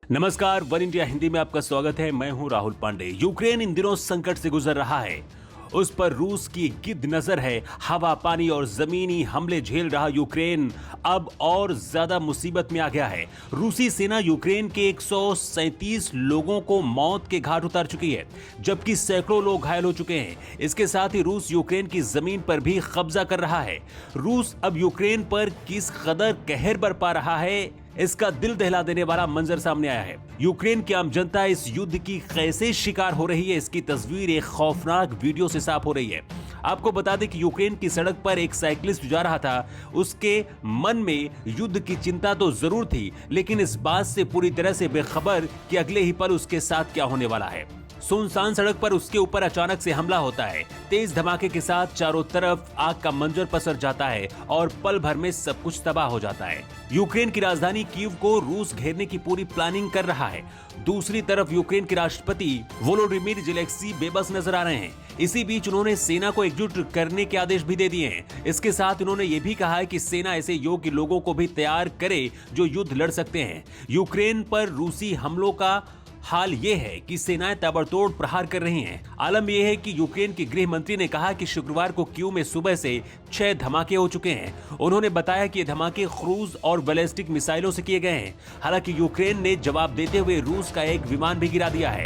नमस्कार, one India Hindi में आपका स्वागत है। मैं हूं राहुल पांडे। यूक्रेन इन दिनों संकट से गुजर रहा है। उस पर रूस की गिद्ध नजर है। हवा, पानी और जमीनी हमले झेल रहा यूक्रेन अब और ज्यादा मुसीबत में आ गया है। रूसी सेना यूक्रेन के 137 लोगों को मौत के घाट उतार चुकी है, जबकि सैकड़ों लोग घायल हो चुके हैं। इसके साथ ही रूस यूक्रेन की जमीन पर भी कब्जा कर रहा है। रूस अब यूक्रेन पर किस कदर कहर बरपा रहा है, इसका दिल दहला देने वाला मंजर सामने आया है। यूक्रेन की आम जनता इस युद्ध की कैसे शिकार हो रही है, इसकी तस्वीर एक खौफनाक वीडियो से साफ हो रही है। आपको बता दें कि यूक्रेन की सड़क पर एक साइकिलिस्ट जा रहा था। उसके मन में युद्ध की चिंता तो जरूर थी, लेकिन इस बात से पूरी तरह से बेखबर कि अगले ही पल उसके साथ क्या होने वाला है। सुनसान सड़क पर उसके ऊपर अचानक से हमला होता है। तेज धमाके के साथ चारों तरफ आग का मंजर पसर जाता है और पल भर में सब कुछ तबाह हो जाता है। यूक्रेन की राजधानी कीव को रूस घेरने की पूरी प्लानिंग कर रहा है। दूसरी तरफ यूक्रेन के राष्ट्रपति वोलोडिमिर ज़ेलेंस्की बेबस नजर आ रहे हैं। इसी बीच उन्होंने सेना को एकजुट करने के आदेश भी दे दिए हैं। इसके साथ उन्होंने ये भी कहा है कि सेना ऐसे योग्य लोगों को भी तैयार करे जो युद्ध लड़ सकते हैं। यूक्रेन पर रूसी हमलों का हाल ये है कि सेनाएं ताबड़तोड़ प्रहार कर रही हैं। आलम यह है कि यूक्रेन के गृह मंत्री ने कहा कि शुक्रवार को कीव में सुबह से 6 धमाके हो चुके हैं। उन्होंने बताया कि ये धमाके क्रूज और बैलिस्टिक मिसाइलों से किए गए हैं। हालांकि यूक्रेन ने जवाब देते हुए रूस का एक विमान भी गिरा दिया है।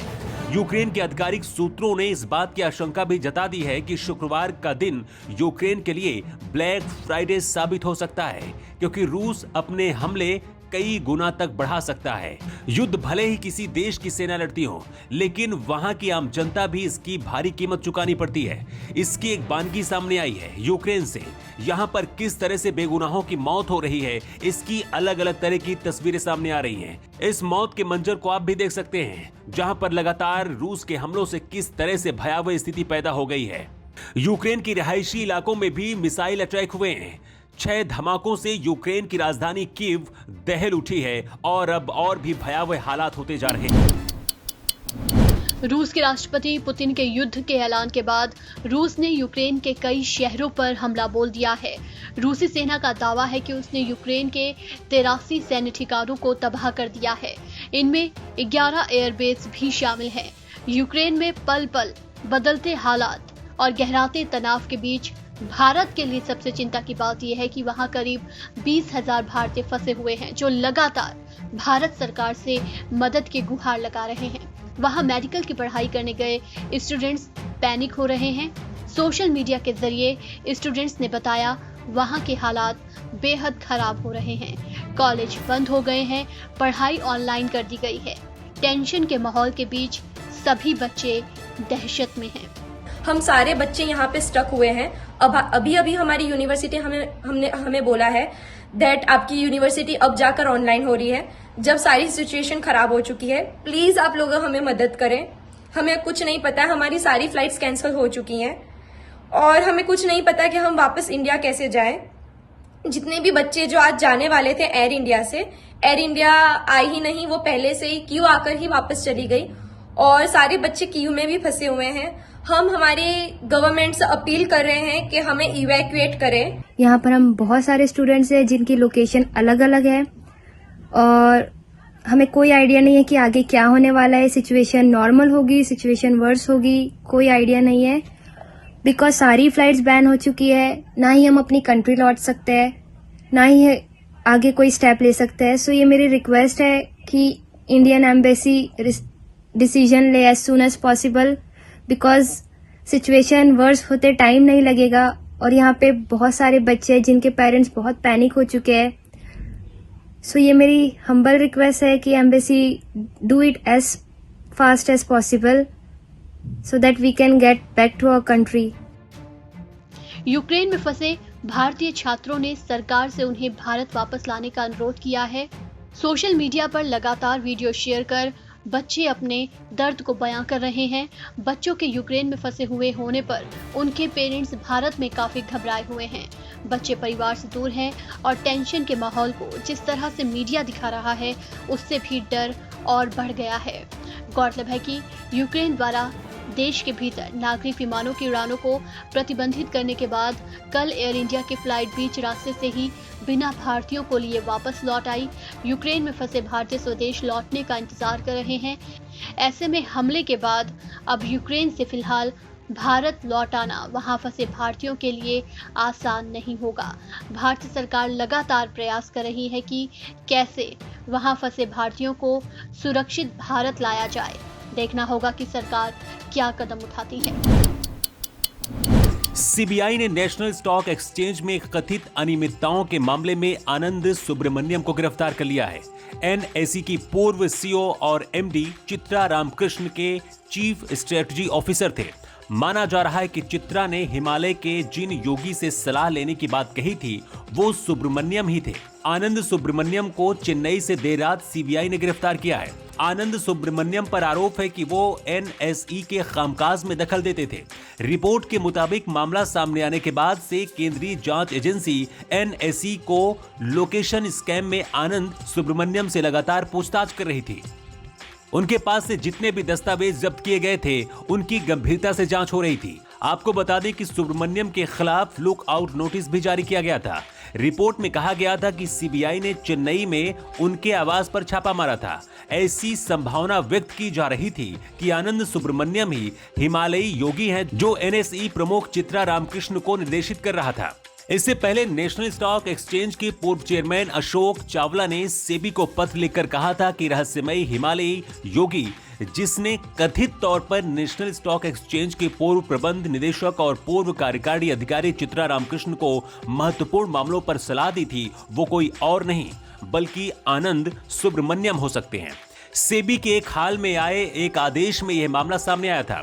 यूक्रेन के आधिकारिक सूत्रों ने इस बात की आशंका भी जता दी है कि शुक्रवार का दिन यूक्रेन के लिए ब्लैक फ्राइडे साबित हो सकता है, क्योंकि रूस अपने हमले कई गुना तक बढ़ा सकता है। युद्ध भले ही किसी देश की सेना लड़ती हो, लेकिन वहां की आम जनता भी इसकी भारी कीमत चुकानी पड़ती है। इसकी एक बानगी सामने आई है यूक्रेन से। यहां पर किस तरह से बेगुनाहों की मौत हो रही है, इसकी अलग अलग तरह की तस्वीरें सामने आ रही हैं। इस मौत के मंजर को आप भी देख सकते हैं, जहां पर लगातार रूस के हमलों से किस तरह से भयावह स्थिति पैदा हो गई है। यूक्रेन की रिहायशी इलाकों में भी मिसाइल अटैक हुए हैं। 6 धमाकों से यूक्रेन की राजधानी कीव दहल उठी है और अब और भी भयावह हालात होते जा रहे हैं। रूस के राष्ट्रपति पुतिन के युद्ध के ऐलान के बाद रूस ने यूक्रेन के कई शहरों पर हमला बोल दिया है। रूसी सेना का दावा है कि उसने यूक्रेन के 83 सैन्य ठिकानों को तबाह कर दिया है। इनमें 11 एयरबेस भी शामिल हैं। यूक्रेन में पल पल बदलते हालात और गहराते तनाव के बीच भारत के लिए सबसे चिंता की बात यह है कि वहां करीब 20,000 भारतीय फंसे हुए हैं, जो लगातार भारत सरकार से मदद की गुहार लगा रहे हैं। वहां मेडिकल की पढ़ाई करने गए स्टूडेंट्स पैनिक हो रहे हैं। सोशल मीडिया के जरिए स्टूडेंट्स ने बताया वहां के हालात बेहद खराब हो रहे हैं। कॉलेज बंद हो गए हैं, पढ़ाई ऑनलाइन कर दी गई है। टेंशन के माहौल के बीच सभी बच्चे दहशत में हैं। हम सारे बच्चे यहाँ पे स्टक हुए हैं। अब अभी हमारी यूनिवर्सिटी हमें बोला है दैट आपकी यूनिवर्सिटी अब जाकर ऑनलाइन हो रही है, जब सारी सिचुएशन खराब हो चुकी है। प्लीज आप लोग हमें मदद करें। हमें कुछ नहीं पता है, हमारी सारी फ्लाइट्स कैंसिल हो चुकी हैं और हमें कुछ नहीं पता कि हम वापस इंडिया कैसे जाएं। जितने भी बच्चे जो आज जाने वाले थे एयर इंडिया से, एयर इंडिया आई ही नहीं, वो पहले से ही क्यू आकर ही वापस चली गई और सारे बच्चे क्यू में भी फंसे हुए हैं। हम हमारे गवर्नमेंट से अपील कर रहे हैं कि हमें इवैक्यूएट करें। यहाँ पर हम बहुत सारे स्टूडेंट्स हैं जिनकी लोकेशन अलग अलग है और हमें कोई आइडिया नहीं है कि आगे क्या होने वाला है। सिचुएशन नॉर्मल होगी, सिचुएशन वर्स होगी, कोई आइडिया नहीं है। बिकॉज सारी फ्लाइट्स बैन हो चुकी है, ना ही हम अपनी कंट्री लौट सकते हैं, ना ही आगे कोई स्टेप ले सकते हैं। सो ये मेरी रिक्वेस्ट है कि इंडियन एम्बेसी डिसीजन ले as soon as possible, because situation worse होते टाइम नहीं लगेगा और यहाँ पे बहुत सारे बच्चे हैं जिनके पेरेंट्स बहुत पैनिक हो चुके हैं। सो ये मेरी हम्बल रिक्वेस्ट है कि embassy do it as fast as possible so that we can get back to our country. Ukraine में फंसे भारतीय छात्रों ने सरकार से उन्हें भारत वापस लाने का अनुरोध किया है। सोशल मीडिया पर लगातार वीडियो शेयर कर बच्चे अपने दर्द को बयां कर रहे हैं। बच्चों के यूक्रेन में फंसे हुए होने पर उनके पेरेंट्स भारत में काफी घबराए हुए हैं। बच्चे परिवार से दूर हैं और टेंशन के माहौल को जिस तरह से मीडिया दिखा रहा है, उससे भी डर और बढ़ गया है। गौरतलब है कि यूक्रेन द्वारा देश के भीतर नागरिक विमानों की उड़ानों को प्रतिबंधित करने के बाद कल एयर इंडिया की फ्लाइट बीच रास्ते से ही बिना भारतीयों को लिए वापस लौट आई। यूक्रेन में फंसे भारतीय स्वदेश लौटने का इंतजार कर रहे हैं। ऐसे में हमले के बाद अब यूक्रेन से फिलहाल भारत लौट आना वहां फंसे भारतीयों के लिए आसान नहीं होगा। भारतीय सरकार लगातार प्रयास कर रही है कि कैसे वहां फंसे भारतीयों को सुरक्षित भारत लाया जाए। देखना होगा कि सरकार क्या कदम उठाती है। सीबीआई ने नेशनल स्टॉक एक्सचेंज में कथित अनियमितताओं के मामले में आनंद सुब्रमण्यम को गिरफ्तार कर लिया है। एनएसई की पूर्व सीईओ और एमडी चित्रा रामकृष्ण के चीफ स्ट्रेटजी ऑफिसर थे। माना जा रहा है कि चित्रा ने हिमालय के जिन योगी से सलाह लेने की बात कही थी वो सुब्रमण्यम ही थे। आनंद सुब्रमण्यम को चेन्नई से देर रात सीबीआई ने गिरफ्तार किया है। आनंद सुब्रमण्यम पर आरोप है कि वो एनएसई के कामकाज में दखल देते थे। रिपोर्ट के मुताबिक मामला सामने आने के बाद से केंद्रीय जांच एजेंसी एनएसई को लोकेशन स्कैम में आनंद सुब्रमण्यम से लगातार पूछताछ कर रही थी। उनके पास से जितने भी दस्तावेज जब्त किए गए थे उनकी गंभीरता से जांच हो रही थी। आपको बता दें कि सुब्रमण्यम के खिलाफ लुक आउट नोटिस भी जारी किया गया था। रिपोर्ट में कहा गया था कि सीबीआई ने चेन्नई में उनके आवास पर छापा मारा था। ऐसी संभावना व्यक्त की जा रही थी कि आनंद सुब्रमण्यम ही हिमालयी योगी हैं जो एनएसई प्रमुख चित्रा रामकृष्ण को निर्देशित कर रहा था। इससे पहले नेशनल स्टॉक एक्सचेंज के पूर्व चेयरमैन अशोक चावला ने सेबी को पत्र लिखकर कहा था कि रहस्यमयी हिमालयी योगी जिसने कथित तौर पर नेशनल स्टॉक एक्सचेंज के पूर्व प्रबंध निदेशक और पूर्व कार्यकारी अधिकारी चित्रा रामकृष्ण को महत्वपूर्ण मामलों पर सलाह दी थी वो कोई और नहीं बल्कि आनंद सुब्रमण्यम हो सकते हैं। सेबी के एक हाल में आए एक आदेश में यह मामला सामने आया था।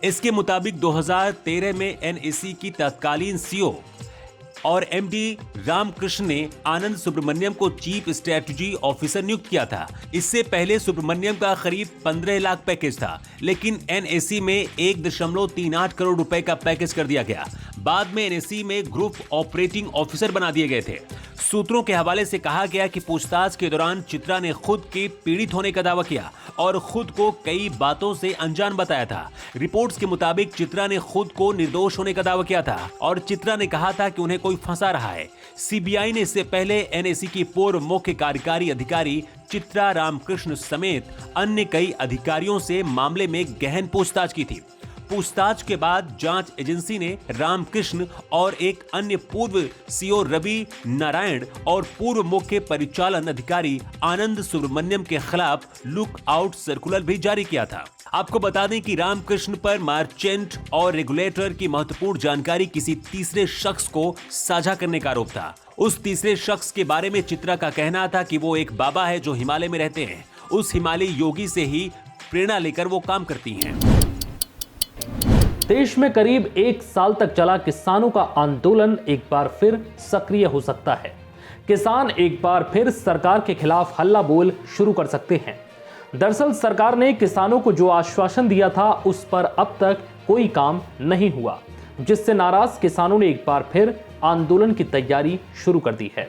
इसके मुताबिक 2013 में एनएसई की तत्कालीन सीईओ और एमडी रामकृष्ण ने आनंद सुब्रमण्यम को चीफ स्ट्रेटजी ऑफिसर नियुक्त किया था। इससे पहले सुब्रमण्यम का करीब 15 लाख पैकेज था, लेकिन एनएसई में 1.38 करोड़ रुपए का पैकेज कर दिया गया। बाद में एनएसई में ग्रुप ऑपरेटिंग ऑफिसर बना दिए गए थे। सूत्रों के हवाले से कहा गया कि पूछताछ के दौरान चित्रा ने खुद के पीड़ित होने का दावा किया और खुद को कई बातों से अनजान बताया था। रिपोर्ट्स के मुताबिक चित्रा ने खुद को निर्दोष होने का दावा किया था और चित्रा ने कहा था कि उन्हें कोई फंसा रहा है। सीबीआई ने इससे पहले एनएसई की पूर्व मुख्य कार्यकारी अधिकारी चित्रा रामकृष्ण समेत अन्य कई अधिकारियों से मामले में गहन पूछताछ की थी। पूछताछ के बाद जांच एजेंसी ने रामकृष्ण और एक अन्य पूर्व सीईओ रवि नारायण और पूर्व मुख्य परिचालन अधिकारी आनंद सुब्रमण्यम के खिलाफ लुक आउट सर्कुलर भी जारी किया था। आपको बता दें कि रामकृष्ण पर मार्चेंट और रेगुलेटर की महत्वपूर्ण जानकारी किसी तीसरे शख्स को साझा करने का आरोप था। उस तीसरे शख्स के बारे में चित्रा का कहना था कि वो एक बाबा है जो हिमालय में रहते हैं। उस हिमालयी योगी से ही प्रेरणा लेकर वो काम करती हैं। देश में करीब 1 साल तक चला किसानों का आंदोलन एक बार फिर सक्रिय हो सकता है। किसान एक बार फिर सरकार के खिलाफ हल्ला बोल शुरू कर सकते हैं। दरअसल सरकार ने किसानों को जो आश्वासन दिया था उस पर अब तक कोई काम नहीं हुआ, जिससे नाराज किसानों ने एक बार फिर आंदोलन की तैयारी शुरू कर दी है।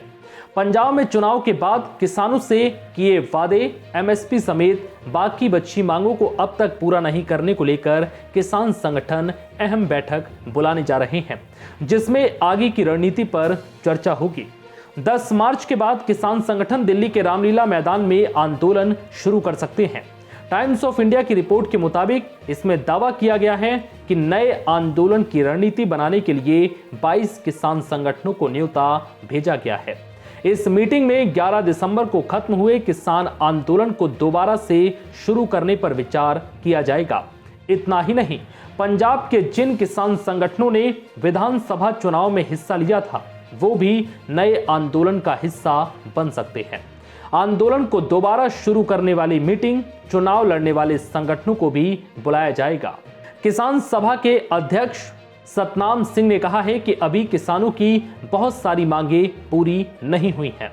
पंजाब में चुनाव के बाद किसानों से किए वादे एमएसपी समेत बाकी बची मांगों को अब तक पूरा नहीं करने को लेकर किसान संगठन अहम बैठक बुलाने जा रहे हैं, जिसमें आगे की रणनीति पर चर्चा होगी। 10 मार्च के बाद किसान संगठन दिल्ली के रामलीला मैदान में आंदोलन शुरू कर सकते हैं। टाइम्स ऑफ इंडिया की रिपोर्ट के मुताबिक इसमें दावा किया गया है कि नए आंदोलन की रणनीति बनाने के लिए 22 किसान संगठनों को न्योता भेजा गया है। इस मीटिंग में 11 दिसंबर को खत्म हुए किसान आंदोलन को दोबारा से शुरू करने पर विचार किया जाएगा। इतना ही नहीं, पंजाब के जिन किसान संगठनों ने विधानसभा चुनाव में हिस्सा लिया था वो भी नए आंदोलन का हिस्सा बन सकते हैं। आंदोलन को दोबारा शुरू करने वाली मीटिंग चुनाव लड़ने वाले संगठनों को भी बुलाया जाएगा। किसान सभा के अध्यक्ष सतनाम सिंह ने कहा है कि अभी किसानों की बहुत सारी मांगे पूरी नहीं हुई हैं।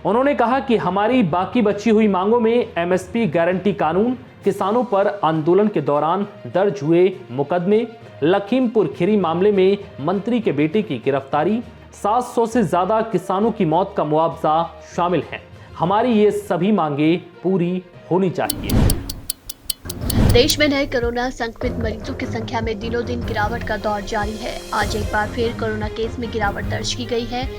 उन्होंने कहा कि हमारी बाकी बची हुई मांगों में एमएसपी गारंटी कानून, किसानों पर आंदोलन के दौरान दर्ज हुए मुकदमे, लखीमपुर खीरी मामले में मंत्री के बेटे की गिरफ्तारी, 700 से ज्यादा किसानों की मौत का मुआवजा शामिल हैं। हमारी ये सभी मांगे पूरी होनी चाहिए। देश में नए कोरोना संक्रमित मरीजों की संख्या में दिनों दिन गिरावट का दौर जारी है। आज एक बार फिर कोरोना केस में गिरावट दर्ज की गई है।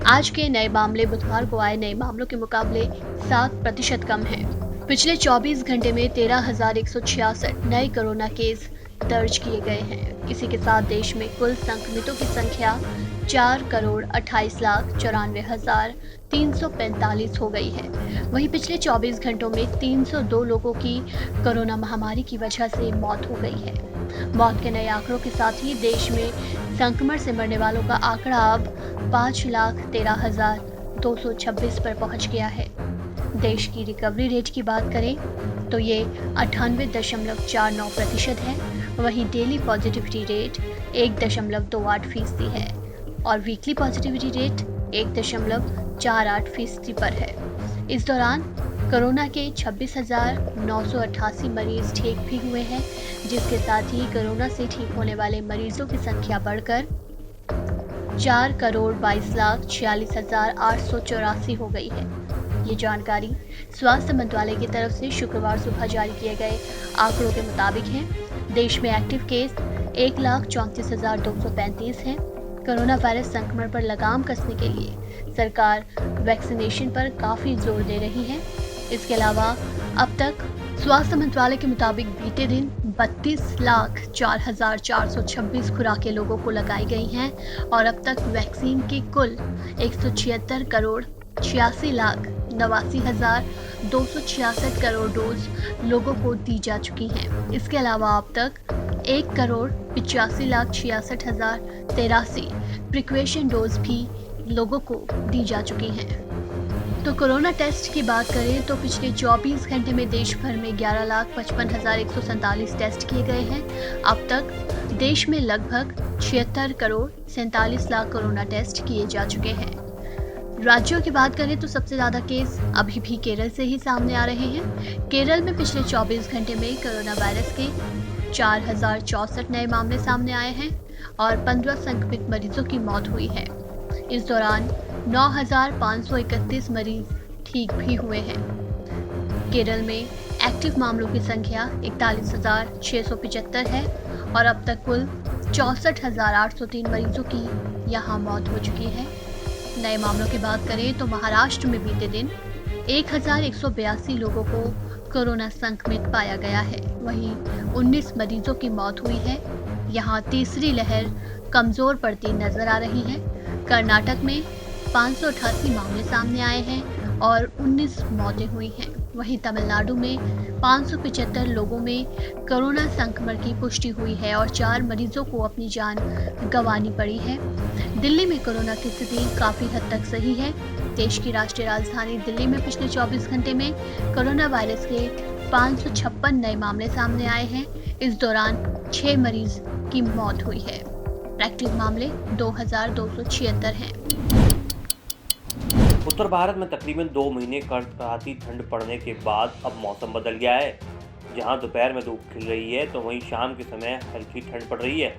आज के नए मामले बुधवार को आए नए मामलों के मुकाबले 7% कम हैं। पिछले 24 घंटे में 13,166 नए कोरोना केस दर्ज किए गए हैं। इसी के साथ देश में कुल संक्रमितों की संख्या 4,28,94,345 हो गई है। वहीं पिछले 24 घंटों में 302 लोगों की कोरोना महामारी की वजह से मौत हो गई है। मौत के नए आंकड़ों के साथ ही देश में संक्रमण से मरने वालों का आंकड़ा अब 5,13,226 पर पहुंच गया है। देश की रिकवरी रेट की बात करें तो ये 98.49% है। वहीं डेली पॉजिटिविटी रेट 1.28% है और वीकली पॉजिटिविटी रेट 1.48% पर है। इस दौरान कोरोना के 26,988 मरीज ठीक भी हुए हैं, जिसके साथ ही कोरोना से ठीक होने वाले मरीजों की संख्या बढ़कर 4,22,46,884 हो गई है। ये जानकारी स्वास्थ्य मंत्रालय की तरफ से शुक्रवार सुबह जारी किए गए आंकड़ों के मुताबिक है। देश में एक्टिव केस 1,34,235 हैं। कोरोना वायरस संक्रमण पर लगाम कसने के लिए सरकार वैक्सीनेशन पर काफी जोर दे रही है। इसके अलावा अब तक स्वास्थ्य मंत्रालय के मुताबिक बीते दिन 32,04,426 खुराकें लोगों को लगाई गई हैं और अब तक वैक्सीन के कुल 176,86,89,266 करोड़ डोज लोगों को दी जा चुकी हैं। इसके अलावा अब तक 1,85,66,083 प्रिकॉशन डोज भी लोगों को दी जा चुकी हैं। तो कोरोना टेस्ट की बात करें तो पिछले 24 घंटे में देश भर में 11,55,147 टेस्ट किए गए हैं। अब तक देश में लगभग 76,47,00,000 कोरोना टेस्ट किए जा चुके हैं। राज्यों की बात करें तो सबसे ज़्यादा केस अभी भी केरल से ही सामने आ रहे हैं। केरल में पिछले 24 घंटे में कोरोना वायरस के 4,064 नए मामले सामने आए हैं और 15 संक्रमित मरीजों की मौत हुई है। इस दौरान 9,531 मरीज ठीक भी हुए हैं। केरल में एक्टिव मामलों की संख्या 41,675 है और अब तक कुल 64,803 मरीजों की यहां मौत हो चुकी है। नए मामलों की बात करें तो महाराष्ट्र में बीते दिन 1,182 लोगों को कोरोना संक्रमित पाया गया है। वहीं 19 मरीजों की मौत हुई है। यहां तीसरी लहर कमजोर पड़ती नजर आ रही है। कर्नाटक में 588 मामले सामने आए हैं और 19 मौतें हुई हैं। वहीं तमिलनाडु में 575 लोगों में कोरोना संक्रमण की पुष्टि हुई है और 4 मरीजों को अपनी जान गंवानी पड़ी है। दिल्ली में कोरोना की स्थिति काफी हद तक सही है। देश की राष्ट्रीय राजधानी दिल्ली में पिछले 24 घंटे में कोरोना वायरस के 556 नए मामले सामने आए हैं। इस दौरान 6 मरीज की मौत हुई है। एक्टिव मामले 2,276 हैं। उत्तर भारत में तकरीबन 2 महीने कड़कड़ाती ठंड पड़ने के बाद अब मौसम बदल गया है। जहां दोपहर में धूप खिल रही है तो वहीं शाम के समय हल्की ठंड पड़ रही है।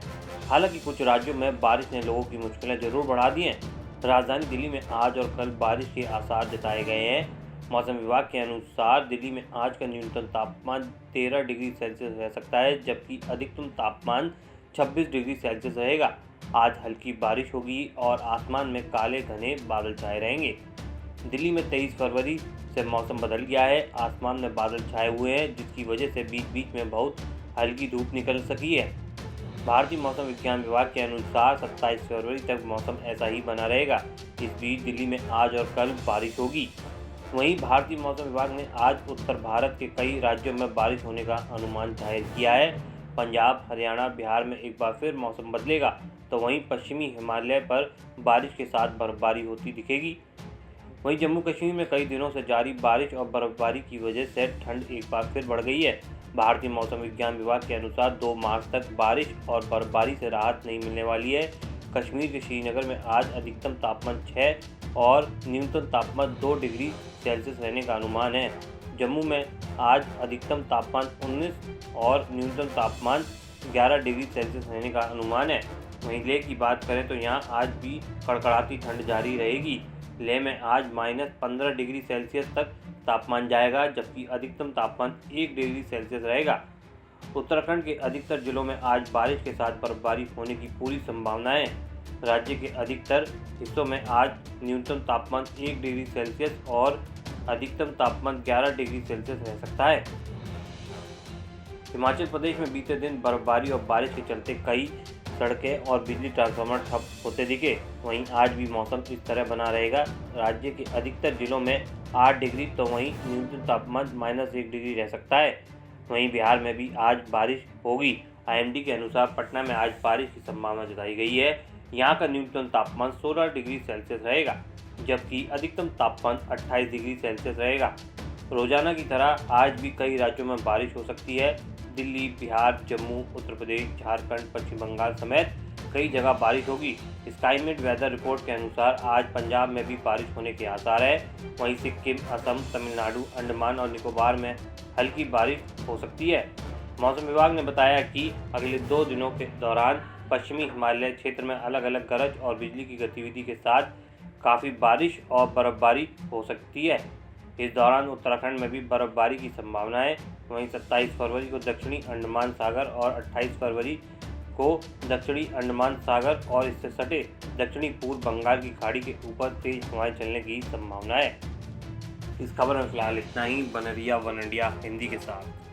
हालांकि कुछ राज्यों में बारिश ने लोगों की मुश्किलें जरूर बढ़ा दी हैं। राजधानी दिल्ली में आज और कल बारिश के आसार जताए गए हैं। मौसम विभाग के अनुसार दिल्ली में आज का न्यूनतम तापमान 13 डिग्री सेल्सियस रह सकता है, जबकि अधिकतम तापमान 26 डिग्री सेल्सियस रहेगा। आज हल्की बारिश होगी और आसमान में काले घने बादल छाए रहेंगे। दिल्ली में 23 फरवरी से मौसम बदल गया है। आसमान में बादल छाए हुए हैं, जिसकी वजह से बीच बीच में बहुत हल्की धूप निकल सकी है। भारतीय मौसम विज्ञान विभाग के अनुसार 27 फरवरी तक मौसम ऐसा ही बना रहेगा। इस बीच दिल्ली में आज और कल बारिश होगी। वहीं भारतीय मौसम विभाग ने आज उत्तर भारत के कई राज्यों में बारिश होने का अनुमान जाहिर किया है। पंजाब, हरियाणा, बिहार में एक बार फिर मौसम बदलेगा, तो वहीं पश्चिमी हिमालय पर बारिश के साथ बर्फबारी होती दिखेगी। वहीं जम्मू कश्मीर में कई दिनों से जारी बारिश और बर्फबारी की वजह से ठंड एक बार फिर बढ़ गई है। भारतीय मौसम विज्ञान विभाग के अनुसार 2 मार्च तक बारिश और बर्फबारी से राहत नहीं मिलने वाली है। कश्मीर के श्रीनगर में आज अधिकतम तापमान 6 और न्यूनतम तापमान 2 डिग्री सेल्सियस रहने का अनुमान है। जम्मू में आज अधिकतम तापमान 19 और न्यूनतम तापमान 11 डिग्री सेल्सियस रहने का अनुमान है। वहीं लेह की बात करें तो यहाँ आज भी कड़कड़ाती ठंड जारी रहेगी। लेह में आज -15 डिग्री सेल्सियस तक तापमान जाएगा, जबकि अधिकतम तापमान 1 डिग्री सेल्सियस रहेगा। उत्तराखंड के अधिकतर जिलों में आज बारिश के साथ बर्फबारी होने की पूरी संभावना है। राज्य के अधिकतर हिस्सों में आज न्यूनतम तापमान 1 डिग्री सेल्सियस और अधिकतम तापमान 11 डिग्री सेल्सियस रह सकता है। हिमाचल प्रदेश में बीते दिन बर्फबारी और बारिश के चलते कई सड़कें और बिजली ट्रांसफार्मर ठप होते दिखे। वहीं आज भी मौसम इस तरह बना रहेगा। राज्य के अधिकतर जिलों में 8 डिग्री तो वहीं न्यूनतम तापमान -1 डिग्री रह सकता है। वहीं बिहार में भी आज बारिश होगी। IMD के अनुसार पटना में आज बारिश की संभावना जताई गई है। यहाँ का न्यूनतम तापमान 16 डिग्री सेल्सियस रहेगा, जबकि अधिकतम तापमान 28 डिग्री सेल्सियस रहेगा। रोजाना की तरह आज भी कई राज्यों में बारिश हो सकती है। दिल्ली, बिहार, जम्मू, उत्तर प्रदेश, झारखंड, पश्चिम बंगाल समेत कई जगह बारिश होगी। स्काईमेट वेदर रिपोर्ट के अनुसार आज पंजाब में भी बारिश होने के आसार है। वहीं सिक्किम, असम, तमिलनाडु, अंडमान और निकोबार में हल्की बारिश हो सकती है। मौसम विभाग ने बताया कि अगले 2 दिनों के दौरान पश्चिमी हिमालय क्षेत्र में अलग अलग गरज और बिजली की गतिविधि के साथ काफ़ी बारिश और बर्फबारी हो सकती है। इस दौरान उत्तराखंड में भी बर्फबारी की संभावना है। वहीं 27 फरवरी को दक्षिणी अंडमान सागर और 28 फरवरी को दक्षिणी अंडमान सागर और इससे सटे दक्षिणी पूर्व बंगाल की खाड़ी के ऊपर तेज हवाएं चलने की संभावना है। इस खबर में फिलहाल इतना ही। बने रहिए वन इंडिया हिंदी के साथ।